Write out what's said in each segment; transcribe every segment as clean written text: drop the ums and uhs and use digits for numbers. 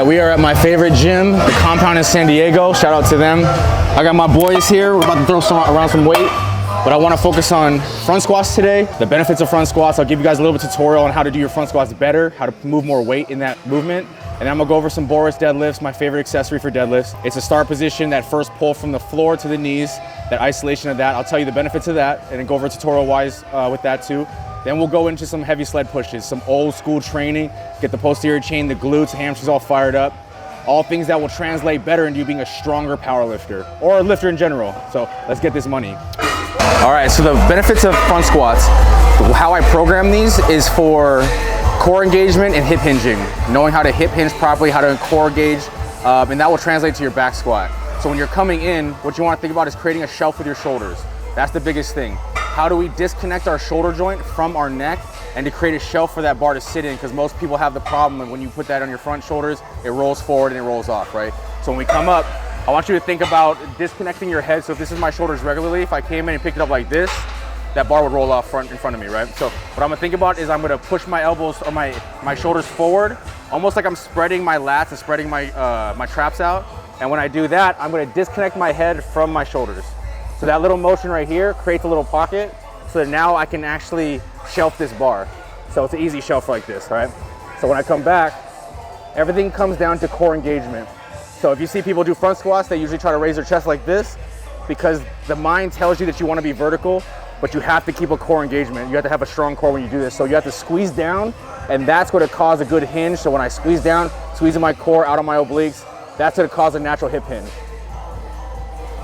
we are at my favorite gym, the Compound in San Diego. Shout out to them. I got my boys here. We're about to throw around some weight, but I want to focus on front squats today, the benefits of front squats. I'll give you guys a little bit of tutorial on how to do your front squats better, how to move more weight in that movement. And then I'm gonna go over some Boris deadlifts, my favorite accessory for deadlifts. It's a start position, that first pull from the floor to the knees, that isolation of that. I'll tell you the benefits of that and then go over tutorial-wise with that too. Then we'll go into some heavy sled pushes, some old school training, get the posterior chain, the glutes, hamstrings all fired up. All things that will translate better into you being a stronger power lifter or a lifter in general. So let's get this money. All right, so the benefits of front squats. How I program these is for core engagement and hip hinging. Knowing how to hip hinge properly, how to core engage, and that will translate to your back squat. So when you're coming in, what you want to think about is creating a shelf with your shoulders. That's the biggest thing. How do we disconnect our shoulder joint from our neck and to create a shelf for that bar to sit in? Because most people have the problem when you put that on your front shoulders, it rolls forward and it rolls off, right? So when we come up, I want you to think about disconnecting your head. So if this is my shoulders regularly, if I came in and picked it up like this, that bar would roll off in front of me, right? So what I'm gonna think about is I'm gonna push my elbows or my shoulders forward, almost like I'm spreading my lats and spreading my, my traps out. And when I do that, I'm gonna disconnect my head from my shoulders. So that little motion right here creates a little pocket so that now I can actually shelf this bar. So it's an easy shelf like this, right? So when I come back, everything comes down to core engagement. So if you see people do front squats, they usually try to raise their chest like this because the mind tells you that you want to be vertical, but you have to keep a core engagement. You have to have a strong core when you do this. So you have to squeeze down, and that's going to cause a good hinge. So when I squeeze down, squeezing my core out of my obliques, that's going to cause a natural hip hinge.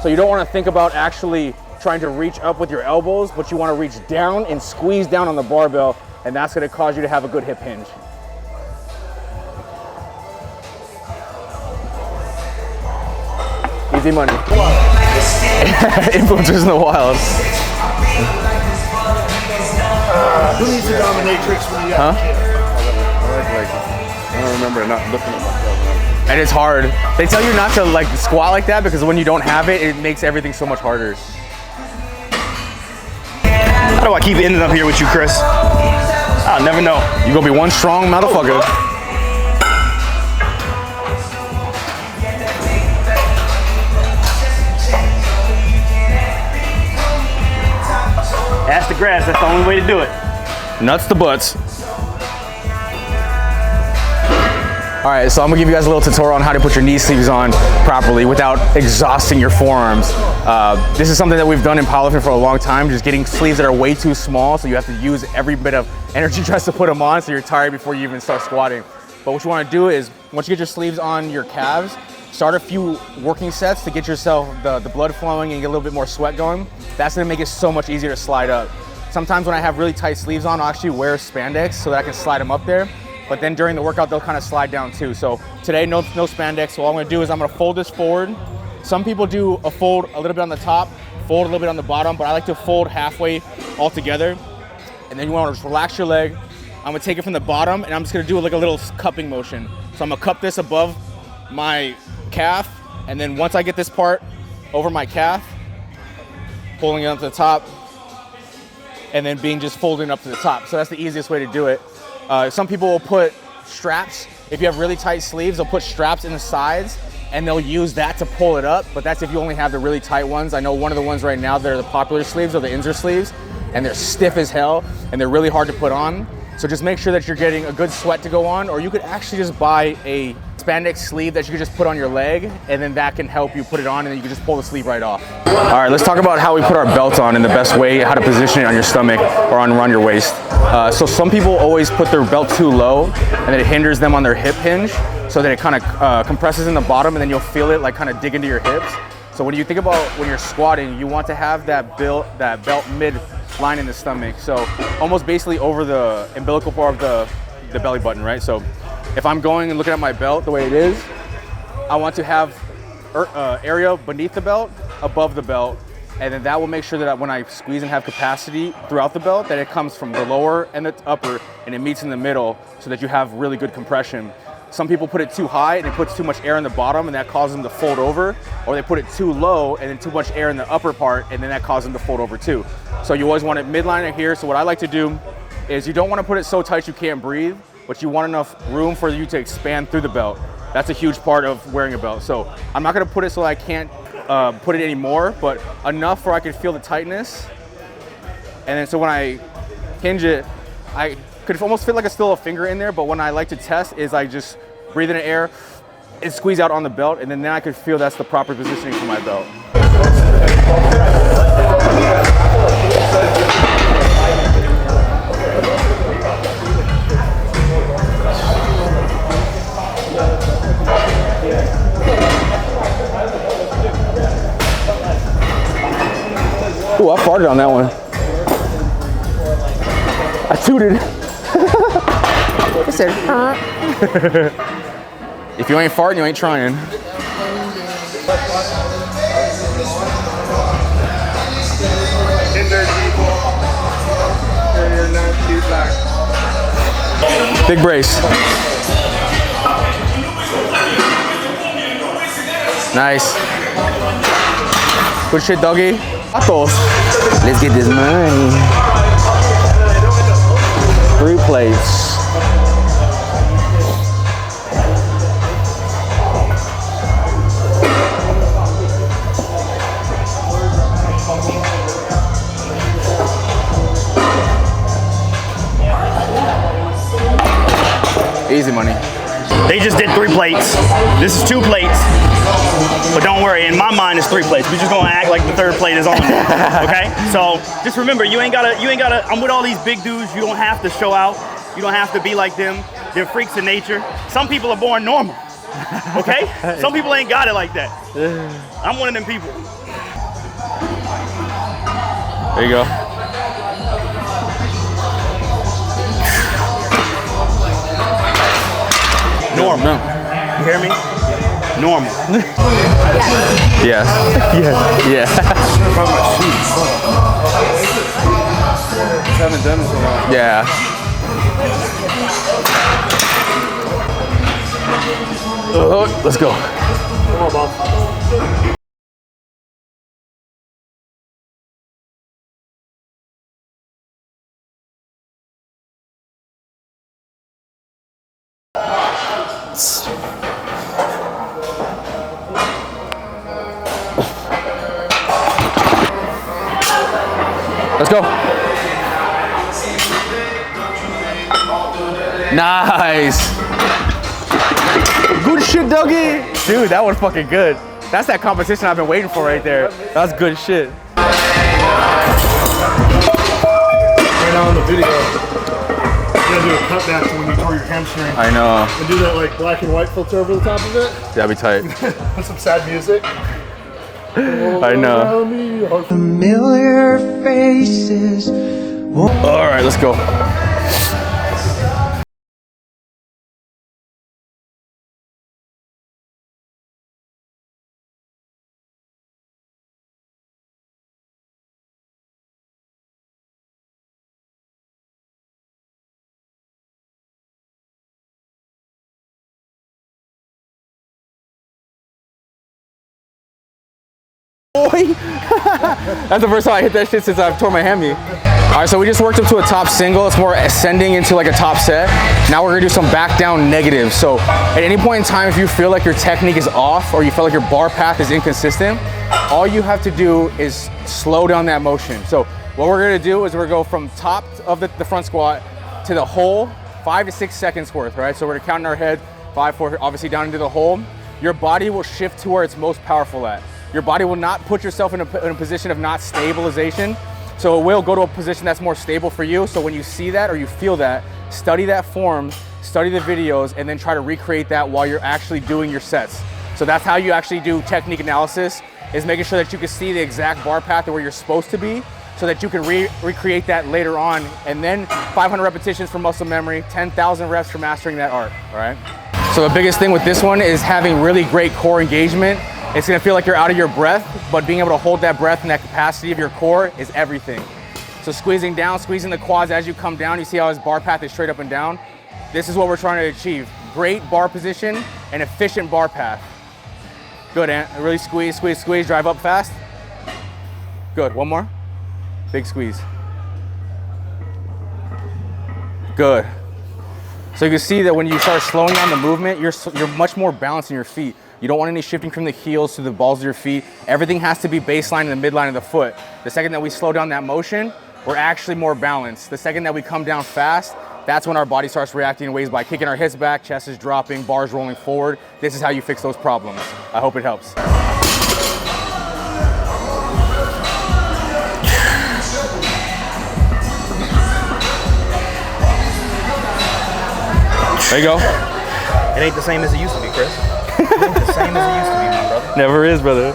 So you don't want to think about actually trying to reach up with your elbows, but you want to reach down and squeeze down on the barbell, and that's going to cause you to have a good hip hinge. Easy money. Influencers in the wild. Who needs a dominatrix when you got I don't remember not looking at myself. And it's hard. They tell you not to like squat like that because when you don't have it, it makes everything so much harder. How do I keep ending up here with you, Chris? I'll never know. You're gonna be one strong motherfucker. Ask the grass, that's the only way to do it. Nuts to butts. All right, so I'm gonna give you guys a little tutorial on how to put your knee sleeves on properly without exhausting your forearms. This is something that we've done in powerlifting for a long time, just getting sleeves that are way too small, so you have to use every bit of energy just to put them on, so you're tired before you even start squatting. But what you wanna do is, once you get your sleeves on your calves, start a few working sets to get yourself the blood flowing and get a little bit more sweat going. That's gonna make it so much easier to slide up. Sometimes when I have really tight sleeves on, I'll actually wear spandex so that I can slide them up there. But then during the workout, they'll kind of slide down too. So today, no spandex. So all I'm gonna do is I'm gonna fold this forward. Some people do a fold a little bit on the top, fold a little bit on the bottom, but I like to fold halfway all together. And then you wanna just relax your leg. I'm gonna take it from the bottom and I'm just gonna do like a little cupping motion. So I'm gonna cup this above my calf. And then once I get this part over my calf, pulling it up to the top, and then being just folding up to the top. So that's the easiest way to do it. Some people will put straps. If you have really tight sleeves, they'll put straps in the sides and they'll use that to pull it up, but that's if you only have the really tight ones. I know one of the ones right now, they're the popular sleeves or the Inzer sleeves, and they're stiff as hell and they're really hard to put on. So just make sure that you're getting a good sweat to go on, or you could actually just buy a spandex sleeve that you could just put on your leg, and then that can help you put it on, and then you can just pull the sleeve right off. All right, let's talk about how we put our belt on and the best way, how to position it on your stomach or around your waist. So some people always put their belt too low, and then it hinders them on their hip hinge, so that it kind of compresses in the bottom, and then you'll feel it like kind of dig into your hips. So when you think about when you're squatting, you want to have that belt mid line in the stomach. So almost basically over the umbilical part of the belly button, right? So if I'm going and looking at my belt the way it is, I want to have area beneath the belt, above the belt, and then that will make sure that when I squeeze and have capacity throughout the belt, that it comes from the lower and the upper, and it meets in the middle so that you have really good compression. Some people put it too high and it puts too much air in the bottom and that causes them to fold over, or they put it too low and then too much air in the upper part and then that causes them to fold over too. So you always want it midline here. So what I like to do is you don't want to put it so tight you can't breathe, but you want enough room for you to expand through the belt. That's a huge part of wearing a belt. So I'm not gonna put it so I can't put it anymore, but enough where I can feel the tightness. And then so when I hinge it, I could almost fit like still a finger in there, but when I like to test is I just breathe in the air and squeeze out on the belt, and then I could feel that's the proper positioning for my belt. Ooh, I farted on that one. I tooted. It said, if you ain't farting, you ain't trying. Big brace. Nice. Good shit, doggy. Let's get this money. 3 plates. Easy money. They just did 3 plates. This is 2 plates. But don't worry, in my mind it's 3 plates. We're just gonna act like the 3rd plate is on there. Okay? So just remember, you ain't gotta, I'm with all these big dudes, you don't have to show out. You don't have to be like them. They're freaks of nature. Some people are born normal. Okay? Some people ain't got it like that. I'm one of them people. There you go. Normal. No. You hear me? Normal. Yes. Yes. Yeah. Haven't done this in a while. Yeah. Let's go. Come on, Bob. Let's go. Nice. Good shit, doggy. Dude, that was fucking good. That's that competition I've been waiting for right there. That's good shit. Right now in the video, you gotta do a cutback to when you tore your hamstring. I know. And do that like black and white filter over the top of it. That'd be tight. Put some sad music. I know. Familiar faces. All right, let's go. Boy. That's the first time I hit that shit since I've torn my hammy. All right, so we just worked up to a top single. It's more ascending into like a top set. Now we're gonna do some back down negatives. So at any point in time, if you feel like your technique is off or you feel like your bar path is inconsistent, all you have to do is slow down that motion. So what we're gonna do is we're gonna go from top of the front squat to the hole, 5 to 6 seconds worth, right? So we're gonna count in our head, 5, 4, obviously down into the hole. Your body will shift to where it's most powerful at. Your body will not put yourself in a position of not stabilization. So it will go to a position that's more stable for you. So when you see that or you feel that, study that form, study the videos, and then try to recreate that while you're actually doing your sets. So that's how you actually do technique analysis, is making sure that you can see the exact bar path where you're supposed to be so that you can recreate that later on. And then 500 repetitions for muscle memory, 10,000 reps for mastering that art, all right? So the biggest thing with this one is having really great core engagement. It's gonna feel like you're out of your breath, but being able to hold that breath and that capacity of your core is everything. So squeezing down, squeezing the quads as you come down, you see how his bar path is straight up and down? This is what we're trying to achieve. Great bar position and efficient bar path. Good, Ant. Really squeeze, squeeze, squeeze, drive up fast. Good, one more. Big squeeze. Good. So you can see that when you start slowing down the movement, you're much more balanced in your feet. You don't want any shifting from the heels to the balls of your feet. Everything has to be baseline in the midline of the foot. The second that we slow down that motion, we're actually more balanced. The second that we come down fast, that's when our body starts reacting in ways by kicking our hips back, chest is dropping, bars rolling forward. This is how you fix those problems. I hope it helps. There you go. It ain't the same as it used to be, Chris. It ain't the same as it used to be, my brother. Never is, brother.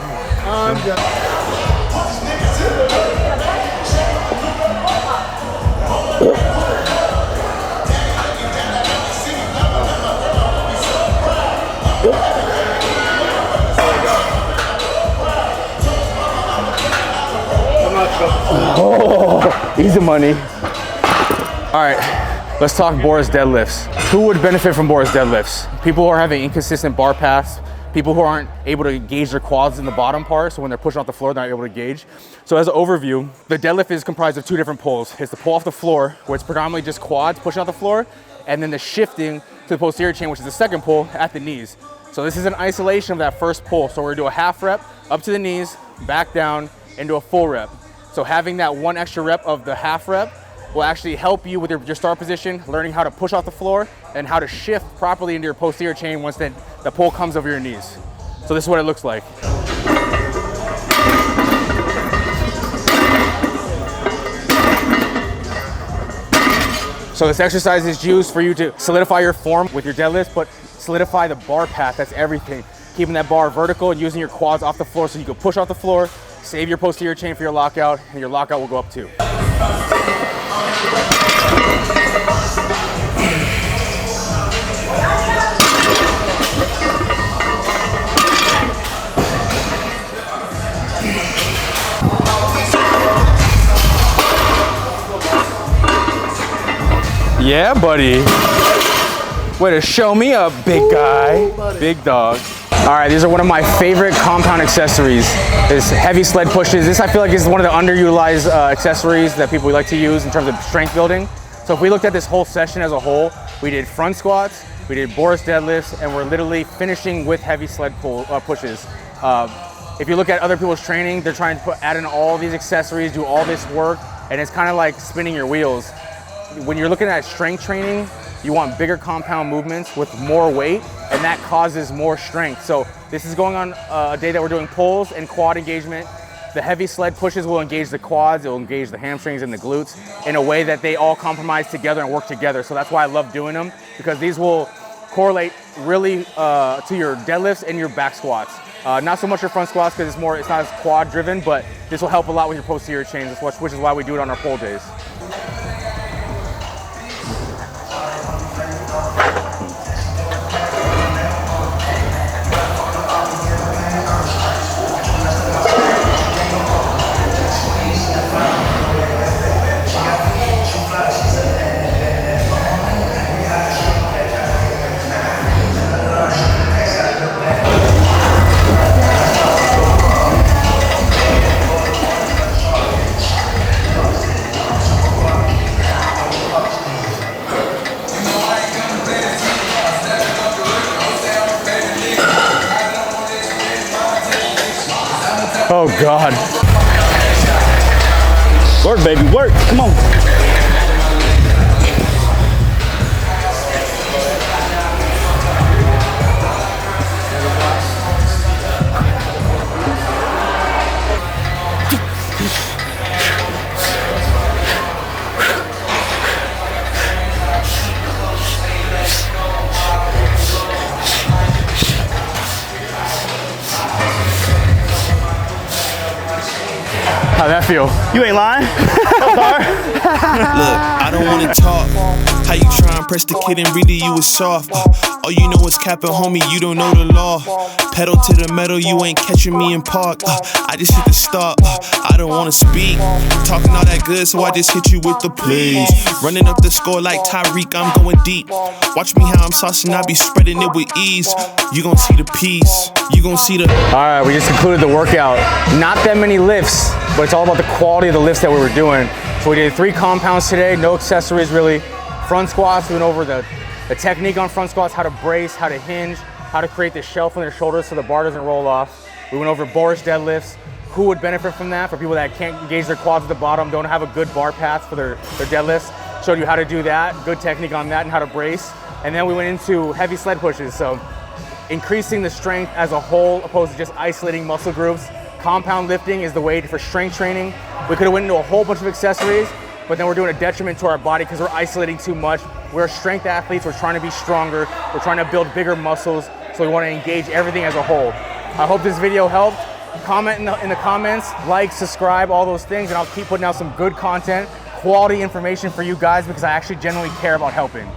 Oh, easy money. All right, let's talk Boris deadlifts. Who would benefit from Boris deadlifts? People who are having inconsistent bar paths, people who aren't able to gauge their quads in the bottom part, so when they're pushing off the floor, they're not able to gauge. So as an overview, the deadlift is comprised of two different pulls. It's the pull off the floor, where it's predominantly just quads pushing off the floor, and then the shifting to the posterior chain, which is the second pull at the knees. So this is an isolation of that first pull. So we're gonna do a half rep up to the knees, back down, into a full rep. So having that one extra rep of the half rep will actually help you with your start position, learning how to push off the floor and how to shift properly into your posterior chain once the pull comes over your knees. So this is what it looks like. So this exercise is used for you to solidify your form with your deadlifts, but solidify the bar path, that's everything. Keeping that bar vertical and using your quads off the floor so you can push off the floor, save your posterior chain for your lockout, and your lockout will go up too. Yeah, buddy. Way to show me up, big guy. Big dog. All right, these are one of my favorite compound accessories. Is heavy sled pushes. This I feel like is one of the underutilized accessories that people like to use in terms of strength building. So if we looked at this whole session as a whole, we did front squats, we did Boris deadlifts, and we're literally finishing with heavy sled pushes. If you look at other people's training, they're trying to add in all these accessories, do all this work, and it's kind of like spinning your wheels. When you're looking at strength training, you want bigger compound movements with more weight, and that causes more strength. So this is going on a day that we're doing pulls and quad engagement. The heavy sled pushes will engage the quads, it will engage the hamstrings and the glutes in a way that they all compromise together and work together. So that's why I love doing them, because these will correlate really to your deadlifts and your back squats. Not so much your front squats because it's not as quad driven, but this will help a lot with your posterior chains, which is why we do it on our pull days. Oh God. Work, baby, work. Come on. How'd that feel? You ain't lying. Look, I don't wanna talk. How you try and press the kid and really you was soft. All you know is capping, homie, you don't know the law. Pedal to the metal, you ain't catching me in park. I just hit the stop. I don't wanna speak. Talking all that good, so I just hit you with the plays. Running up the score like Tyreek, I'm going deep. Watch me how I'm saucing, I be spreading it with ease. You gon' see the piece. You gon' see the. All right, we just concluded the workout. Not that many lifts, but it's all about the quality of the lifts that we were doing. So we did 3 compounds today, no accessories really. Front squats, we went over the The technique on front squats, how to brace, how to hinge, how to create the shelf on their shoulders so the bar doesn't roll off. We went over Boris Deadlifts, who would benefit from that for people that can't engage their quads at the bottom, don't have a good bar path for their deadlifts. Showed you how to do that, good technique on that and how to brace. And then we went into heavy sled pushes. So increasing the strength as a whole opposed to just isolating muscle groups. Compound lifting is the way for strength training. We could have went into a whole bunch of accessories, but then we're doing a detriment to our body because we're isolating too much. We're strength athletes, we're trying to be stronger, we're trying to build bigger muscles, so we want to engage everything as a whole. I hope this video helped. Comment in the comments, like, subscribe, all those things, and I'll keep putting out some good content, quality information for you guys because I actually genuinely care about helping.